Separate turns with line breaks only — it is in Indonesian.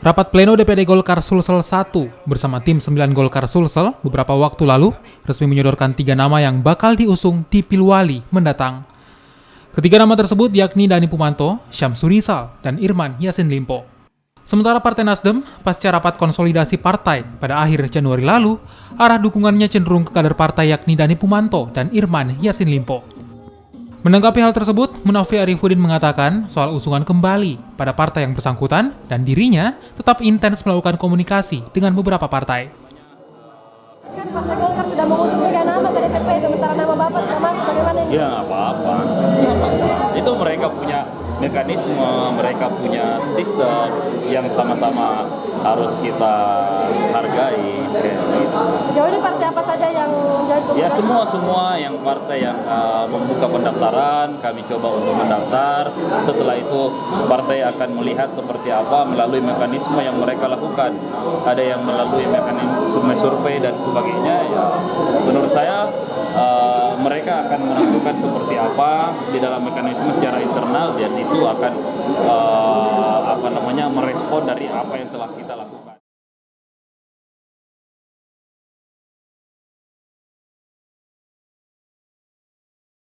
Rapat pleno DPD Golkar Sulsel 1 bersama tim 9 Golkar Sulsel beberapa waktu lalu resmi menyodorkan 3 nama yang bakal diusung di Pilwali mendatang. Ketiga nama tersebut yakni Dhani Pumanto, Syamsur Rizal, dan Irman Yassin Limpo. Sementara Partai Nasdem, pasca rapat konsolidasi partai pada akhir Januari lalu, arah dukungannya cenderung ke kader partai yakni Dhani Pumanto dan Irman Yassin Limpo. Menanggapi hal tersebut, Munafi Arifudin mengatakan soal usungan kembali pada partai yang bersangkutan dan dirinya tetap intens melakukan komunikasi dengan beberapa partai.
Kan Partai Golkar sudah mengusung 3 nama ke DPP, sementara nama Bapak tidak masuk, bagaimana ini?
Ya nggak apa-apa. Itu mereka punya mekanisme, mereka punya sistem yang sama-sama harus kita hargai.
Sejauh ini partai apa saja yang menjadi komunikasi?
Ya semua yang partai yang membuka pendaftaran, kami coba untuk mendaftar. Setelah itu partai akan melihat seperti apa melalui mekanisme yang mereka lakukan. Ada yang melalui mekanisme survei dan sebagainya. Ya, menurut saya mereka akan menentukan seperti apa di dalam mekanisme secara internal dan itu akan merespon dari apa yang telah kita lakukan.